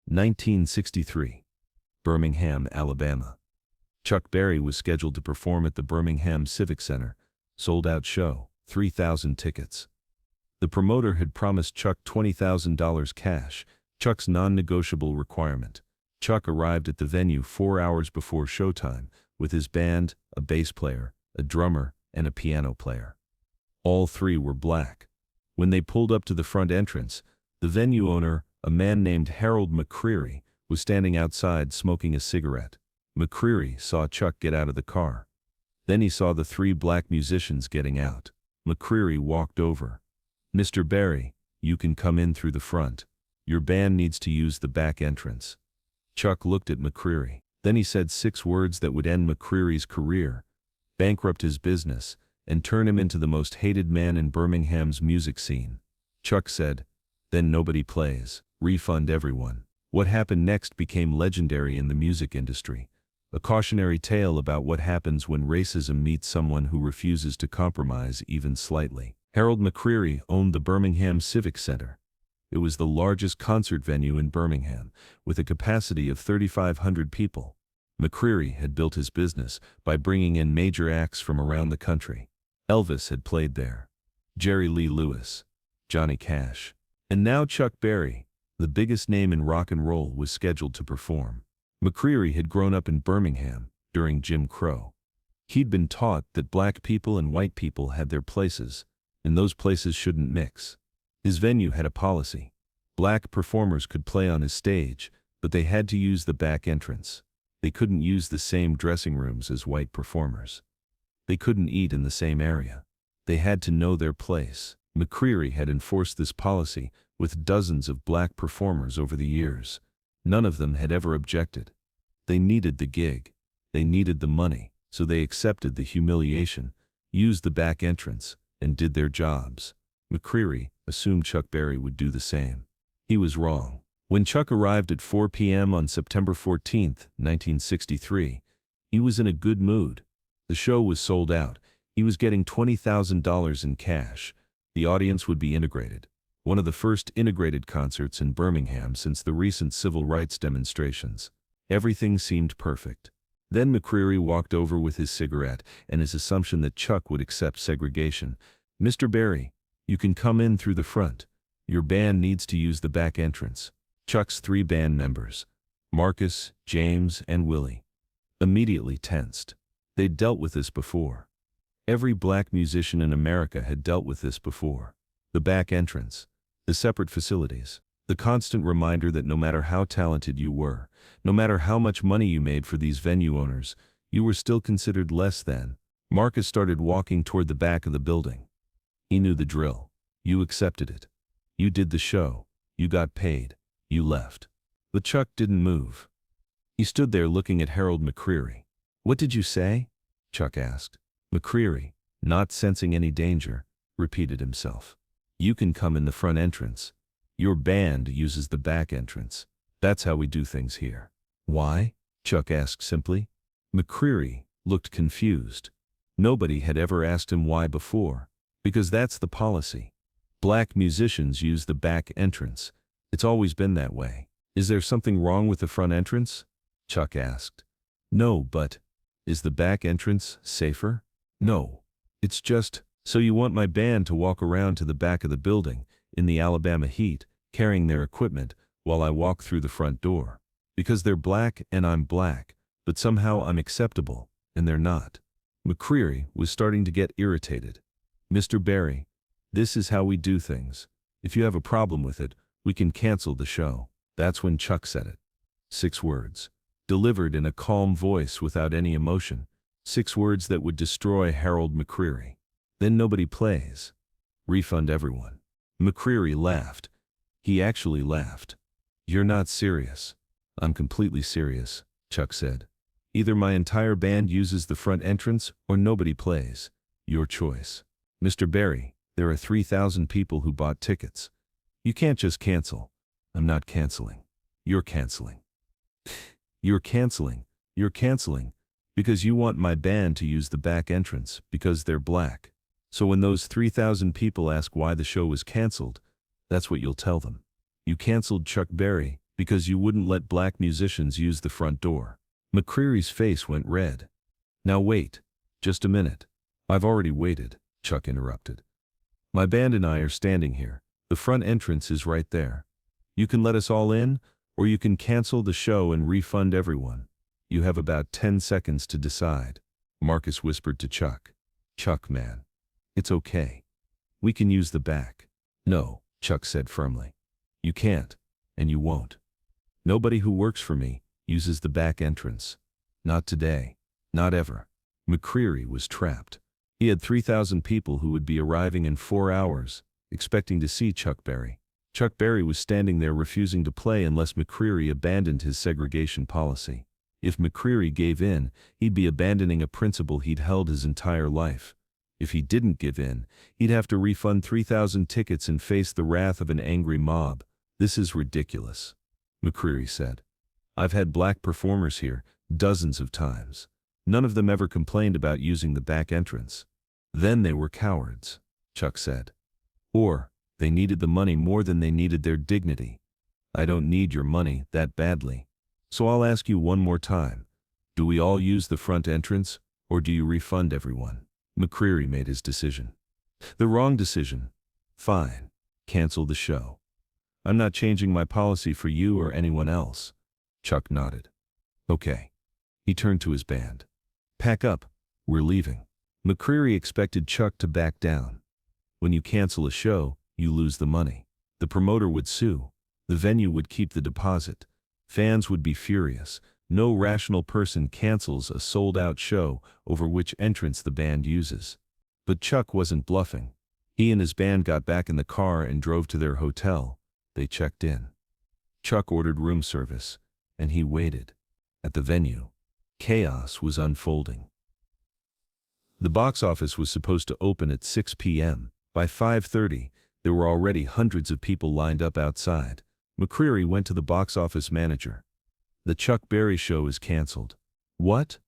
1963. Birmingham, Alabama. Chuck Berry was scheduled to perform at the Birmingham Civic Center. Sold-out show, 3,000 tickets. The promoter had promised Chuck $20,000 cash, Chuck's non-negotiable requirement. Chuck arrived at the venue 4 hours before showtime, with his band, a bass player, a drummer, and a piano player. All three were black. When they pulled up to the front entrance, the venue owner, a man named Harold McCreary, was standing outside smoking a cigarette. McCreary saw Chuck get out of the car. Then he saw the three black musicians getting out. McCreary walked over. "Mr. Berry, you can come in through the front. Your band needs to use the back entrance." Chuck looked at McCreary. Then he said 6 words that would end McCreary's career, bankrupt his business, and turn him into the most hated man in Birmingham's music scene. Chuck said, "Then nobody plays. Refund everyone." What happened next became legendary in the music industry. A cautionary tale about what happens when racism meets someone who refuses to compromise even slightly. Harold McCreary owned the Birmingham Civic Center. It was the largest concert venue in Birmingham, with a capacity of 3,500 people. McCreary had built his business by bringing in major acts from around the country. Elvis had played there, Jerry Lee Lewis, Johnny Cash, and now Chuck Berry, the biggest name in rock and roll, was scheduled to perform. McCreary had grown up in Birmingham during Jim Crow. He'd been taught that black people and white people had their places, and those places shouldn't mix. His venue had a policy. Black performers could play on his stage, but they had to use the back entrance. They couldn't use the same dressing rooms as white performers. They couldn't eat in the same area. They had to know their place. McCreary had enforced this policy with dozens of black performers over the years. None of them had ever objected. They needed the gig. They needed the money, so they accepted the humiliation, used the back entrance, and did their jobs. McCreary assumed Chuck Berry would do the same. He was wrong. When Chuck arrived at 4 p.m. on September 14, 1963, he was in a good mood. The show was sold out. He was getting $20,000 in cash. The audience would be integrated. One of the first integrated concerts in Birmingham since the recent civil rights demonstrations. Everything seemed perfect. Then McCreary walked over with his cigarette and his assumption that Chuck would accept segregation. "Mr. Berry, you can come in through the front. Your band needs to use the back entrance." Chuck's 3 band members, Marcus, James, and Willie, immediately tensed. They'd dealt with this before. Every black musician in America had dealt with this before. The back entrance, the separate facilities, the constant reminder that no matter how talented you were, no matter how much money you made for these venue owners, you were still considered less than. Marcus started walking toward the back of the building. He knew the drill. You accepted it. You did the show. You got paid. You left. But Chuck didn't move. He stood there looking at Harold McCreary. "What did you say?" Chuck asked. McCreary, not sensing any danger, repeated himself. "You can come in the front entrance. Your band uses the back entrance. That's how we do things here." "Why?" Chuck asked simply. McCreary looked confused. Nobody had ever asked him why before. "Because that's the policy. Black musicians use the back entrance. It's always been that way." "Is there something wrong with the front entrance?" Chuck asked. "No, but is the back entrance safer?" "No. It's just, so you want my band to walk around to the back of the building, in the Alabama heat, carrying their equipment, while I walk through the front door. Because they're black and I'm black, but somehow I'm acceptable, and they're not." McCreary was starting to get irritated. "Mr. Berry, this is how we do things. If you have a problem with it, we can cancel the show." That's when Chuck said it. 6 words, delivered in a calm voice without any emotion. 6 words that would destroy Harold McCreary. "Then nobody plays. Refund everyone." McCreary laughed. He actually laughed. "You're not serious." "I'm completely serious," Chuck said. "Either my entire band uses the front entrance or nobody plays. Your choice." "Mr. Berry, there are 3,000 people who bought tickets. You can't just cancel." "I'm not canceling. You're canceling." "You're canceling. You're canceling. Because you want my band to use the back entrance, because they're black. So when those 3,000 people ask why the show was canceled, that's what you'll tell them. You canceled Chuck Berry Because you wouldn't let black musicians use the front door. McCreary's face went red. Now wait. Just a minute. I've already waited, Chuck interrupted. My band and I are standing here. The front entrance is right there. You can let us all in, or you can cancel the show and refund everyone. You have about 10 seconds to decide. Marcus whispered to Chuck. Chuck, man. It's okay. We can use the back. No, Chuck said firmly. You can't, and you won't. Nobody who works for me uses the back entrance. Not today. Not ever. McCreary was trapped. He had 3,000 people who would be arriving in 4 hours, expecting to see Chuck Berry. Chuck Berry was standing there refusing to play unless McCreary abandoned his segregation policy. If McCreary gave in, he'd be abandoning a principle he'd held his entire life. If he didn't give in, he'd have to refund 3,000 tickets and face the wrath of an angry mob. This is ridiculous, McCreary said. I've had black performers here dozens of times. None of them ever complained about using the back entrance. Then they were cowards, Chuck said. Or they needed the money more than they needed their dignity. I don't need your money that badly. So I'll ask you one more time. Do we all use the front entrance, or do you refund everyone? McCreary made his decision. The wrong decision. Fine. Cancel the show. I'm not changing my policy for you or anyone else. Chuck nodded. Okay. He turned to his band. Pack up. We're leaving. McCreary expected Chuck to back down. When you cancel a show, you lose the money. The promoter would sue. The venue would keep the deposit. Fans would be furious. No rational person cancels a sold-out show over which entrance the band uses. But Chuck wasn't bluffing. He and his band got back in the car and drove to their hotel. They checked in. Chuck ordered room service, and he waited. At the venue, chaos was unfolding. The box office was supposed to open at 6 p.m. By 5:30, there were already hundreds of people lined up outside. McCreary went to the box office manager. The Chuck Berry show is canceled. What?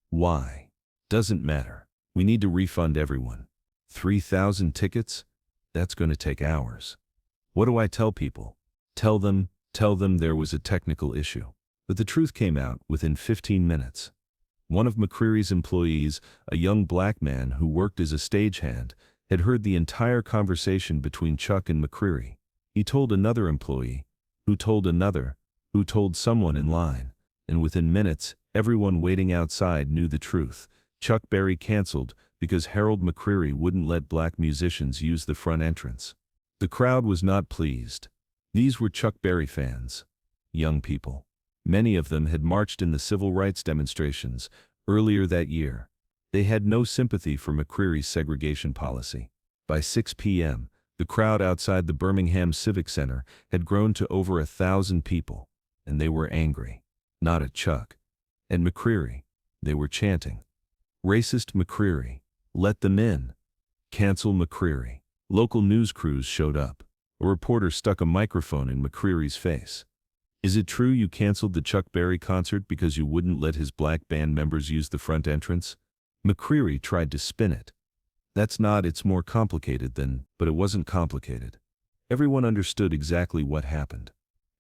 Why? Doesn't matter. We need to refund everyone. 3,000 tickets? That's going to take hours. What do I tell people? Tell them there was a technical issue. But the truth came out within 15 minutes. One of McCreary's employees, a young black man who worked as a stagehand, had heard the entire conversation between Chuck and McCreary. He told another employee, who told another, who told someone in line, and within minutes, everyone waiting outside knew the truth. Chuck Berry canceled because Harold McCreary wouldn't let black musicians use the front entrance. The crowd was not pleased. These were Chuck Berry fans. Young people. Many of them had marched in the civil rights demonstrations earlier that year. They had no sympathy for McCreary's segregation policy. By 6 p.m., the crowd outside the Birmingham Civic Center had grown to over 1,000 people, and they were angry. Not at Chuck. At McCreary. They were chanting. Racist McCreary. Let them in. Cancel McCreary. Local news crews showed up. A reporter stuck a microphone in McCreary's face. Is it true you canceled the Chuck Berry concert because you wouldn't let his black band members use the front entrance? McCreary tried to spin it. That's not, it's more complicated than, but it wasn't complicated. Everyone understood exactly what happened.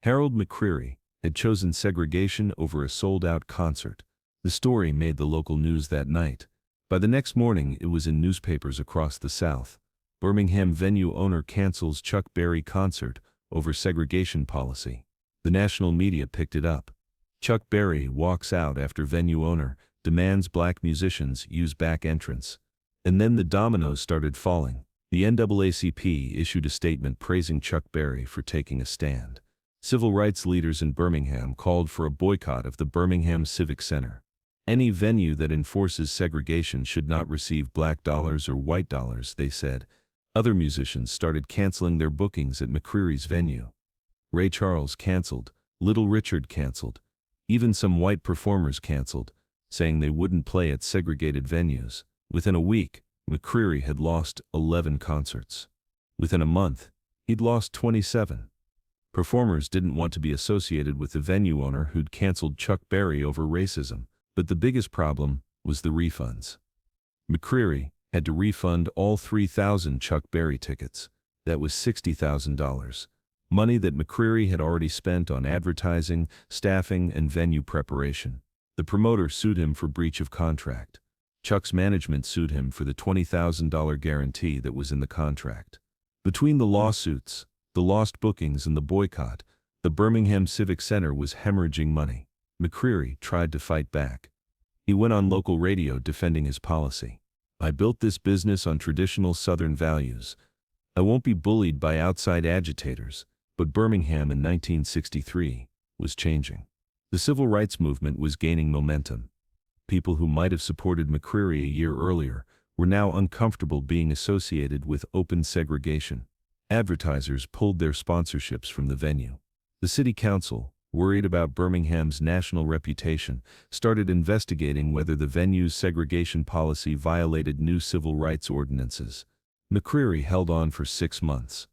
Harold McCreary had chosen segregation over a sold-out concert. The story made the local news that night. By the next morning, it was in newspapers across the South. Birmingham venue owner cancels Chuck Berry concert over segregation policy. The national media picked it up. Chuck Berry walks out after venue owner demands black musicians use back entrance. And then the dominoes started falling. The NAACP issued a statement praising Chuck Berry for taking a stand. Civil rights leaders in Birmingham called for a boycott of the Birmingham Civic Center. Any venue that enforces segregation should not receive black dollars or white dollars, they said. Other musicians started canceling their bookings at McCreary's venue. Ray Charles canceled, Little Richard canceled. Even some white performers canceled, saying they wouldn't play at segregated venues. Within a week, McCreary had lost 11 concerts. Within a month, he'd lost 27. Performers didn't want to be associated with the venue owner who'd canceled Chuck Berry over racism, but the biggest problem was the refunds. McCreary had to refund all 3,000 Chuck Berry tickets. That was $60,000. money that McCreary had already spent on advertising, staffing, and venue preparation. The promoter sued him for breach of contract. Chuck's management sued him for the $20,000 guarantee that was in the contract. Between the lawsuits, the lost bookings, and the boycott, the Birmingham Civic Center was hemorrhaging money. McCreary tried to fight back. He went on local radio defending his policy. "I built this business on traditional Southern values. I won't be bullied by outside agitators." But Birmingham in 1963 was changing. The civil rights movement was gaining momentum. People who might have supported McCreary a year earlier were now uncomfortable being associated with open segregation. Advertisers pulled their sponsorships from the venue. The city council, worried about Birmingham's national reputation, started investigating whether the venue's segregation policy violated new civil rights ordinances. McCreary held on for 6 months.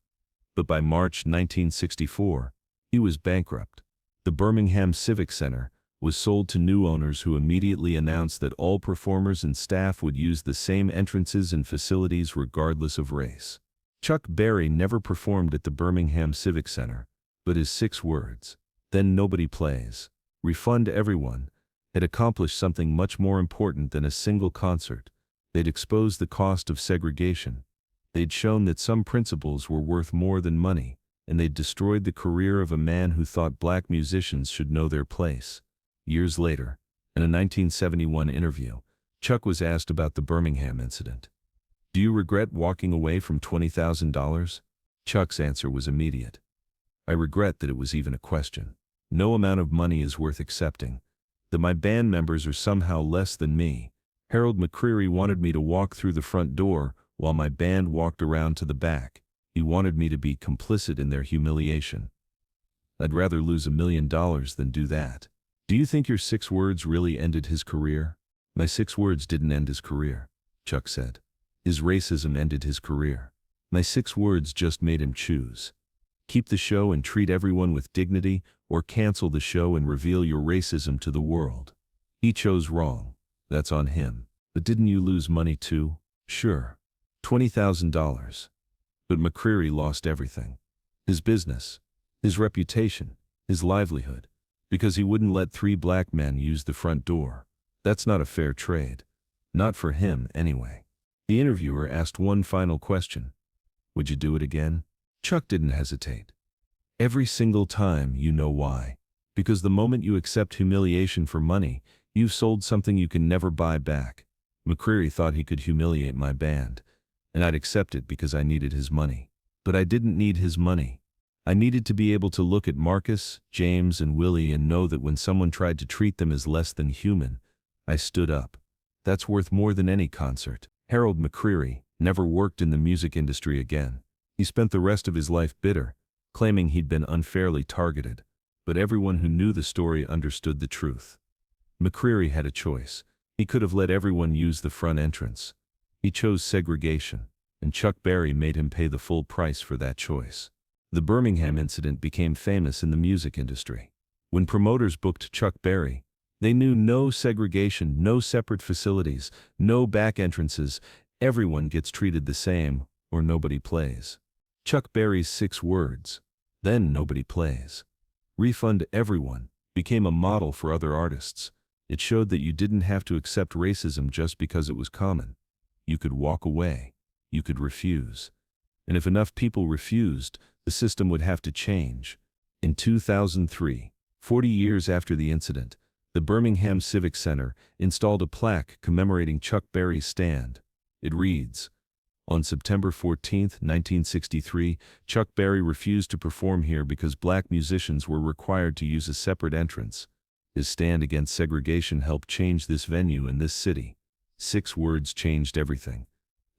But by March 1964, he was bankrupt. The Birmingham Civic Center was sold to new owners who immediately announced that all performers and staff would use the same entrances and facilities regardless of race. Chuck Berry never performed at the Birmingham Civic Center, but his 6 words, "Then nobody plays, refund everyone," had accomplished something much more important than a single concert. They'd exposed the cost of segregation. They'd shown that some principles were worth more than money, and they'd destroyed the career of a man who thought black musicians should know their place. Years later, in a 1971 interview, Chuck was asked about the Birmingham incident. "Do you regret walking away from $20,000? Chuck's answer was immediate. "I regret that it was even a question. No amount of money is worth accepting. That my band members are somehow less than me. Harold McCreary wanted me to walk through the front door while my band walked around to the back. He wanted me to be complicit in their humiliation. I'd rather lose $1 million than do that." "Do you think your 6 words really ended his career?" "My 6 words didn't end his career," Chuck said. "His racism ended his career. My 6 words just made him choose. Keep the show and treat everyone with dignity, or cancel the show and reveal your racism to the world. He chose wrong. That's on him. But didn't you lose money too?" "Sure. $20,000. But McCreary lost everything. His business, his reputation, his livelihood. Because he wouldn't let 3 black men use the front door. That's not a fair trade. Not for him, anyway." The interviewer asked one final question. "Would you do it again?" Chuck didn't hesitate. "Every single time. You know why? Because the moment you accept humiliation for money, you've sold something you can never buy back. McCreary thought he could humiliate my band, and I'd accept it because I needed his money. But I didn't need his money. I needed to be able to look at Marcus, James, and Willie and know that when someone tried to treat them as less than human, I stood up. That's worth more than any concert." Harold McCreary never worked in the music industry again. He spent the rest of his life bitter, claiming he'd been unfairly targeted. But everyone who knew the story understood the truth. McCreary had a choice. He could have let everyone use the front entrance. He chose segregation, and Chuck Berry made him pay the full price for that choice. The Birmingham incident became famous in the music industry. When promoters booked Chuck Berry, they knew no segregation, no separate facilities, no back entrances. Everyone gets treated the same, or nobody plays. Chuck Berry's 6 words, "Then nobody plays, refund everyone," became a model for other artists. It showed that you didn't have to accept racism just because it was common. You could walk away. You could refuse. And if enough people refused, the system would have to change. In 2003, 40 years after the incident, the Birmingham Civic Center installed a plaque commemorating Chuck Berry's stand. It reads, "On September 14, 1963, Chuck Berry refused to perform here because black musicians were required to use a separate entrance. His stand against segregation helped change this venue and this city. 6 words changed everything.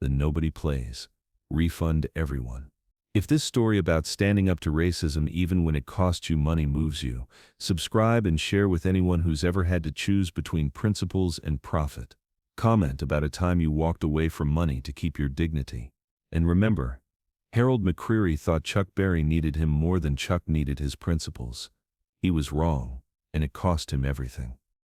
Then nobody plays. Refund everyone." If this story about standing up to racism even when it costs you money moves you, subscribe and share with anyone who's ever had to choose between principles and profit. Comment about a time you walked away from money to keep your dignity. And remember, Harold McCreary thought Chuck Berry needed him more than Chuck needed his principles. He was wrong, and it cost him everything.